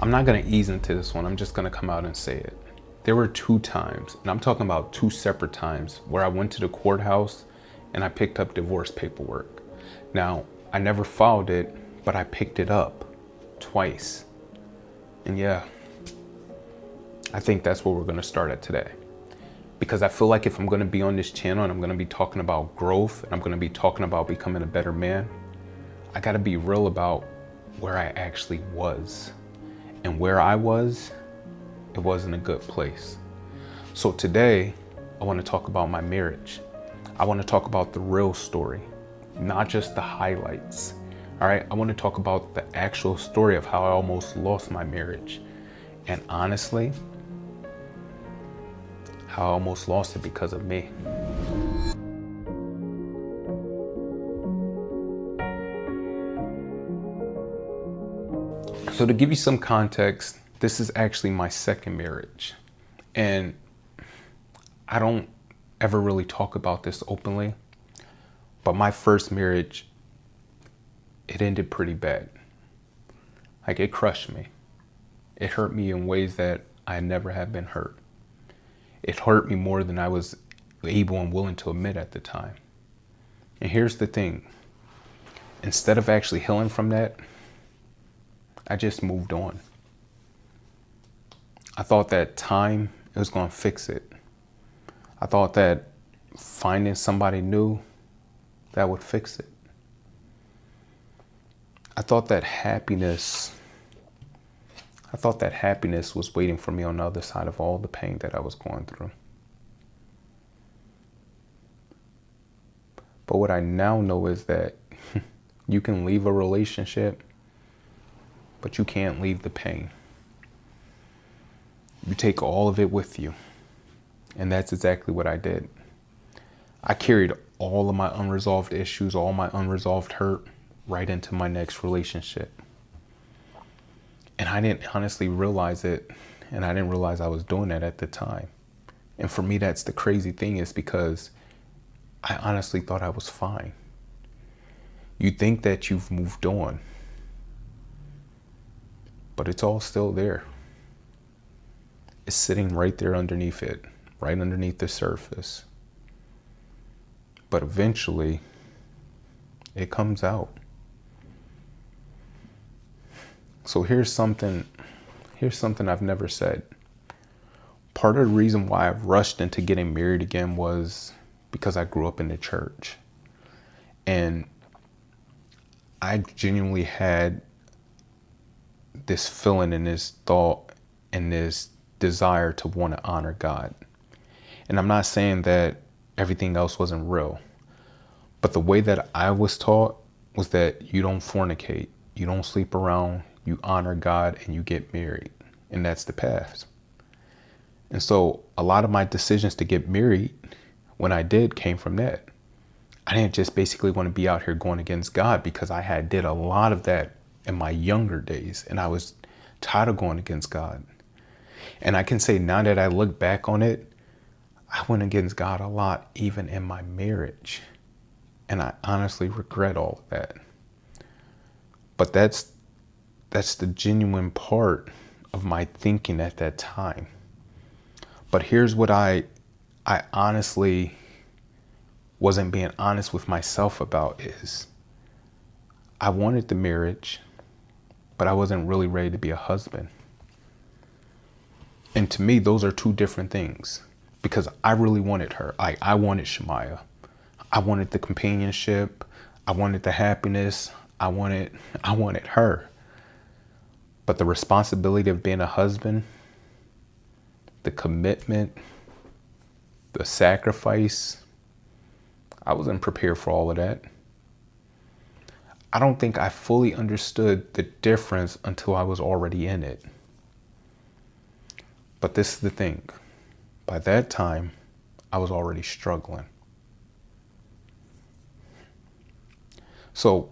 I'm not going to ease into this one. I'm just going to come out and say it. There were 2 times, and I'm talking about 2 separate times, where I went to the courthouse and I picked up divorce paperwork. Now, I never filed it, but I picked it up twice. And yeah, I think that's where we're going to start at today. Because I feel like if I'm going to be on this channel and I'm going to be talking about growth and I'm going to be talking about becoming a better man, I got to be real about where I actually was. And where I was, it wasn't a good place. So today, I want to talk about my marriage. I want to talk about the real story, not just the highlights. All right, I want to talk about the actual story of how I almost lost my marriage. And honestly, how I almost lost it because of me. So to give you some context, this is actually my second marriage. And I don't ever really talk about this openly, but my first marriage, it ended pretty bad. Like, it crushed me. It hurt me in ways that I never had been hurt. It hurt me more than I was able and willing to admit at the time. And here's the thing. Instead of actually healing from that, I just moved on. I thought that time, it was going to fix it. I thought that finding somebody new, that would fix it. I thought that happiness was waiting for me on the other side of all the pain that I was going through. But what I now know is that you can leave a relationship, but you can't leave the pain. You take all of it with you. And that's exactly what I did. I carried all of my unresolved issues, all my unresolved hurt right into my next relationship. And I didn't honestly realize it, and I didn't realize I was doing that at the time. And for me, that's the crazy thing, is because I honestly thought I was fine. You think that you've moved on, but it's all still there. It's sitting right there underneath it, right underneath the surface. But eventually, it comes out. So here's something I've never said. Part of the reason why I rushed into getting married again was because I grew up in the church. And I genuinely had this feeling and this thought and this desire to want to honor God. And I'm not saying that everything else wasn't real, but the way that I was taught was that you don't fornicate, you don't sleep around, you honor God, and you get married. And that's the path. And so a lot of my decisions to get married, when I did, came from that. I didn't just basically want to be out here going against God, because I had did a lot of that in my younger days, and I was tired of going against God. And I can say now that I look back on it, I went against God a lot, even in my marriage. And I honestly regret all of that. But that's the genuine part of my thinking at that time. But here's what I honestly wasn't being honest with myself about is I wanted the marriage, but I wasn't really ready to be a husband. And to me, those are 2 different things, because I really wanted her. I wanted Shemaiah. I wanted the companionship. I wanted the happiness. I wanted her. But the responsibility of being a husband, the commitment, the sacrifice, I wasn't prepared for all of that. I don't think I fully understood the difference until I was already in it. But this is the thing. By that time, I was already struggling. So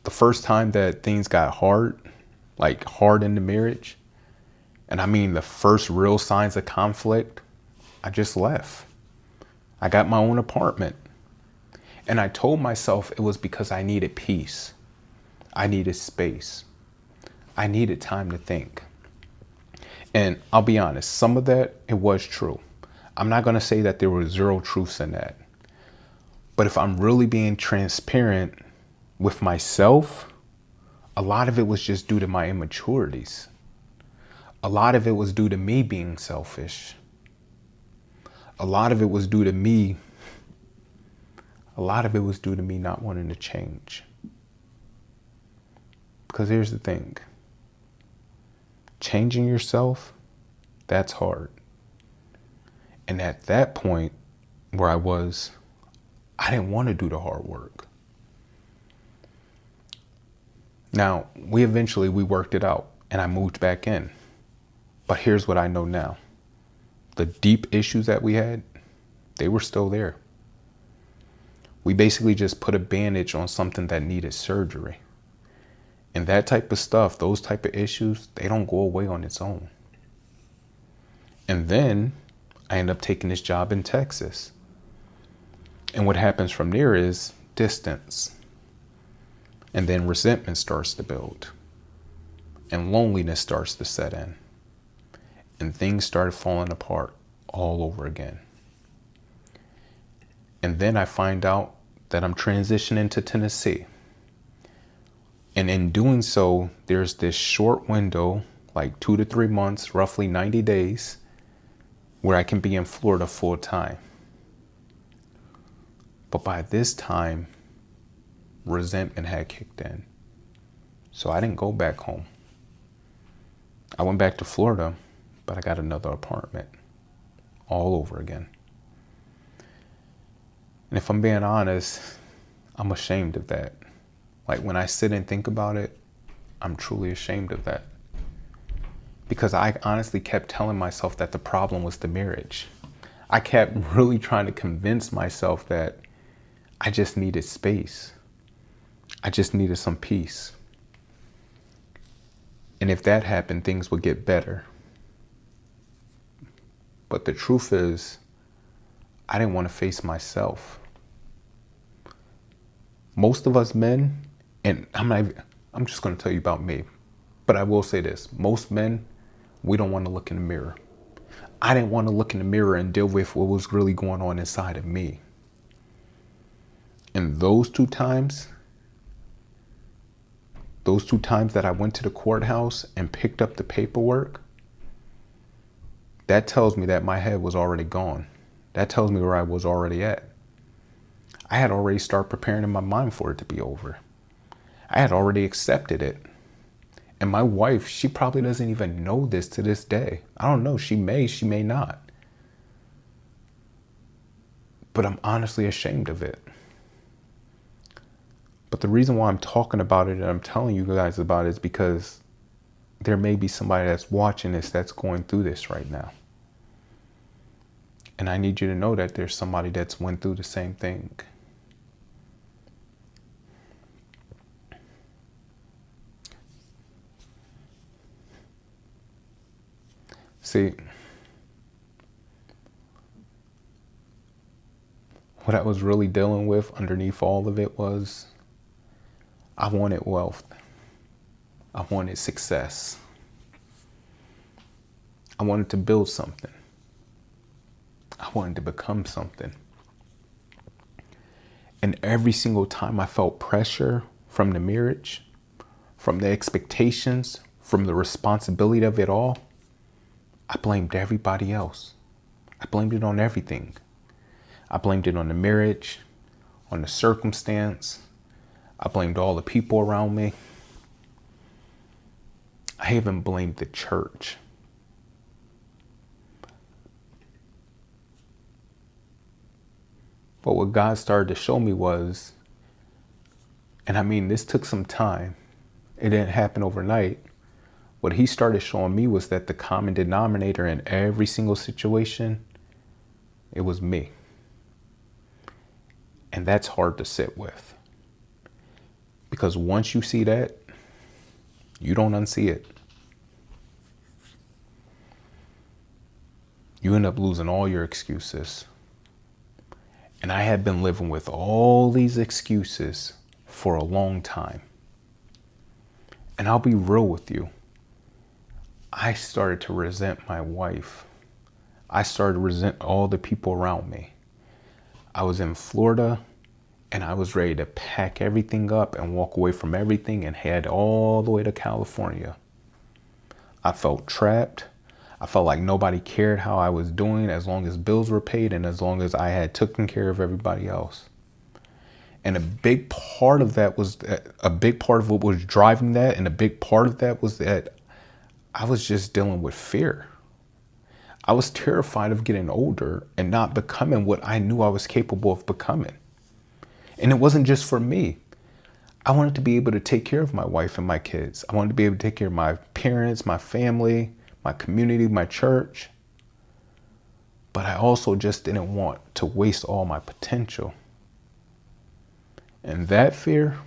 the first time that things got hard, like hard in the marriage, and I mean the first real signs of conflict, I just left. I got my own apartment. And I told myself it was because I needed peace. I needed space. I needed time to think. And I'll be honest, some of that, it was true. I'm not going to say that there were zero truths in that. But if I'm really being transparent with myself, a lot of it was just due to my immaturities. A lot of it was due to me being selfish. A lot of it was due to me. A lot of it was due to me not wanting to change. Because here's the thing. Changing yourself, that's hard. And at that point where I was, I didn't want to do the hard work. Now, we worked it out and I moved back in. But here's what I know now. The deep issues that we had, they were still there. We basically just put a bandage on something that needed surgery. And that type of stuff, those type of issues, they don't go away on its own. And then I end up taking this job in Texas. And what happens from there is distance. And then resentment starts to build. And loneliness starts to set in. And things started falling apart all over again. And then I find out that I'm transitioning to Tennessee. And in doing so, there's this short window, like 2 to 3 months, roughly 90 days, where I can be in Florida full time. But by this time, resentment had kicked in. So I didn't go back home. I went back to Florida, but I got another apartment all over again. And if I'm being honest, I'm ashamed of that. Like when I sit and think about it, I'm truly ashamed of that. Because I honestly kept telling myself that the problem was the marriage. I kept really trying to convince myself that I just needed space. I just needed some peace. And if that happened, things would get better. But the truth is, I didn't want to face myself. Most of us men, and I'm just going to tell you about me, but I will say this. Most men, we don't want to look in the mirror. I didn't want to look in the mirror and deal with what was really going on inside of me. And those two times that I went to the courthouse and picked up the paperwork, that tells me that my head was already gone. That tells me where I was already at. I had already started preparing in my mind for it to be over. I had already accepted it. And my wife, she probably doesn't even know this to this day. I don't know. She may not. But I'm honestly ashamed of it. But the reason why I'm talking about it and I'm telling you guys about it is because there may be somebody that's watching this that's going through this right now. And I need you to know that there's somebody that's went through the same thing. See, what I was really dealing with underneath all of it was I wanted wealth. I wanted success. I wanted to build something. I wanted to become something. And every single time I felt pressure from the marriage, from the expectations, from the responsibility of it all, I blamed everybody else. I blamed it on everything. I blamed it on the marriage, on the circumstance. I blamed all the people around me. I even blamed the church. But what God started to show me was, and I mean, this took some time. It didn't happen overnight. What he started showing me was that the common denominator in every single situation, it was me. And that's hard to sit with. Because once you see that, you don't unsee it. You end up losing all your excuses. And I had been living with all these excuses for a long time. And I'll be real with you. I I started to resent my wife. I started to resent all the people around me. I was in Florida and I was ready to pack everything up and walk away from everything and head all the way to California. I felt trapped. I felt like nobody cared how I was doing as long as bills were paid and as long as I had taken care of everybody else. And a big part of what was driving that, and a big part of that was that I was just dealing with fear. I was terrified of getting older and not becoming what I knew I was capable of becoming. And it wasn't just for me. I wanted to be able to take care of my wife and my kids. I wanted to be able to take care of my parents, my family, my community, my church. But I also just didn't want to waste all my potential. And that fear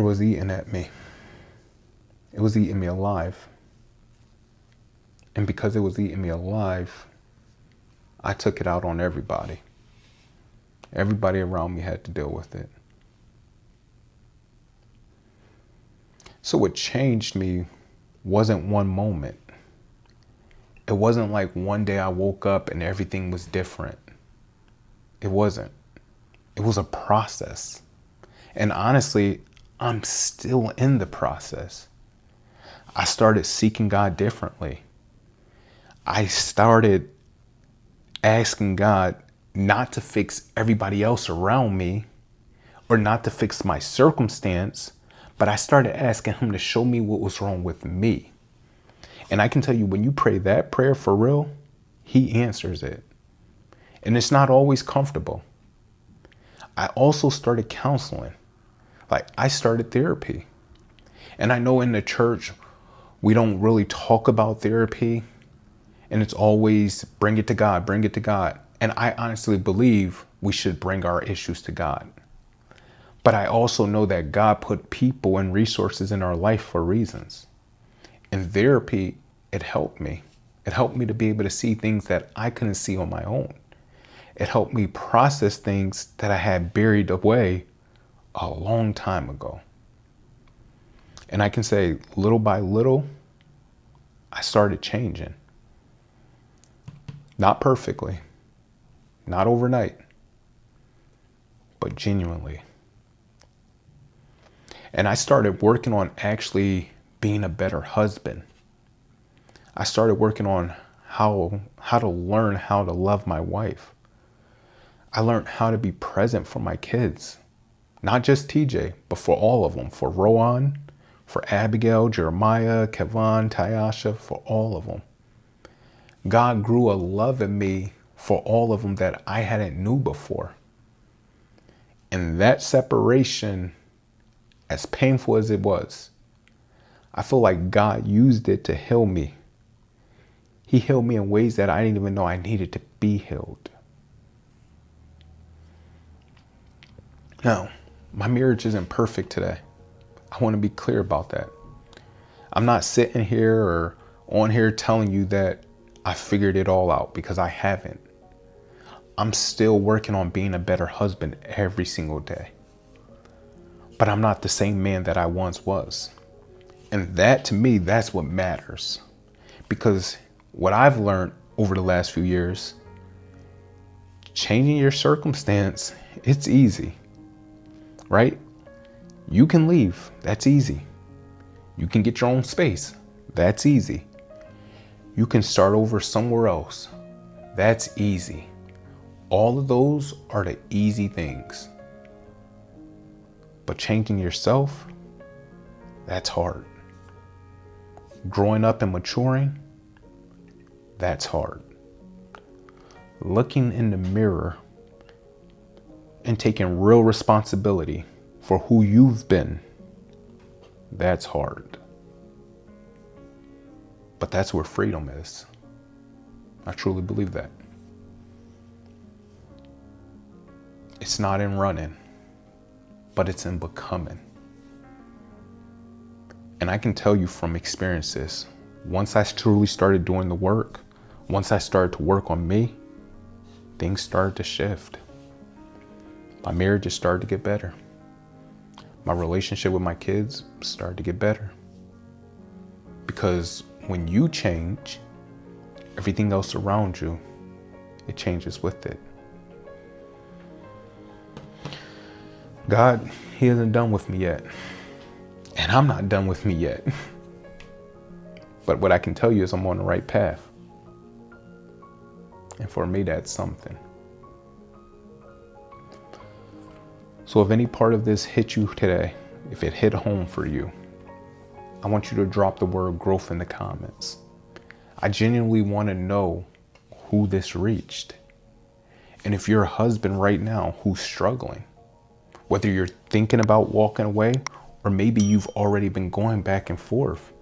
was eating at me. It was eating me alive. And because it was eating me alive, I took it out on everybody. Everybody around me had to deal with it. So what changed me wasn't one moment. It wasn't like one day I woke up and everything was different. It wasn't. It was a process. And honestly, I'm still in the process. I started seeking God differently. I started asking God not to fix everybody else around me or not to fix my circumstance, but I started asking him to show me what was wrong with me. And I can tell you, when you pray that prayer for real, he answers it. And it's not always comfortable. I also started counseling. Like, I started therapy. And I know in the church, we don't really talk about therapy. And it's always bring it to God, bring it to God. And I honestly believe we should bring our issues to God. But I also know that God put people and resources in our life for reasons. In therapy, it helped me. It helped me to be able to see things that I couldn't see on my own. It helped me process things that I had buried away a long time ago. And I can say little by little, I started changing. Not perfectly, not overnight, but genuinely. And I started working on actually being a better husband. I started working on how to learn how to love my wife. I learned how to be present for my kids, not just TJ, but for all of them, for Rowan, for Abigail, Jeremiah, Kevon, Tyasha, for all of them. God grew a love in me for all of them that I hadn't knew before. And that separation, as painful as it was, I feel like God used it to heal me. He healed me in ways that I didn't even know I needed to be healed. Now, my marriage isn't perfect today. I want to be clear about that. I'm not sitting here or on here telling you that I figured it all out, because I haven't. I'm still working on being a better husband every single day. But I'm not the same man that I once was. And that, to me, that's what matters. Because what I've learned over the last few years, changing your circumstance, it's easy, right? You can leave. That's easy. You can get your own space. That's easy. You can start over somewhere else. That's easy. All of those are the easy things. But changing yourself, that's hard. Growing up and maturing, that's hard. Looking in the mirror and taking real responsibility for who you've been, that's hard. But that's where freedom is. I truly believe that. It's not in running, but it's in becoming. And I can tell you from experiences, once I truly started doing the work, once I started to work on me, things started to shift. My marriage just started to get better. My relationship with my kids started to get better. Because when you change, everything else around you, it changes with it. God, he isn't done with me yet. And I'm not done with me yet. But what I can tell you is I'm on the right path. And for me, that's something. So if any part of this hit you today, if it hit home for you, I want you to drop the word growth in the comments. I genuinely want to know who this reached. And if you're a husband right now who's struggling, whether you're thinking about walking away or maybe you've already been going back and forth,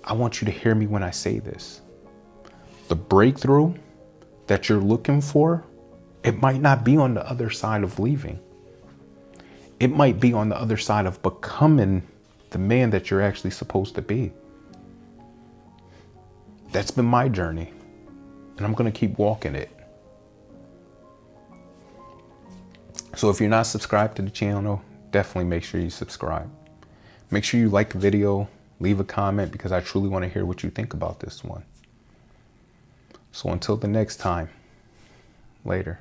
I want you to hear me when I say this. The breakthrough that you're looking for, it might not be on the other side of leaving. It might be on the other side of becoming the man that you're actually supposed to be. That's been my journey, and I'm going to keep walking it. So if you're not subscribed to the channel, definitely make sure you subscribe. Make sure you like the video, leave a comment, because I truly want to hear what you think about this one. So until the next time, later.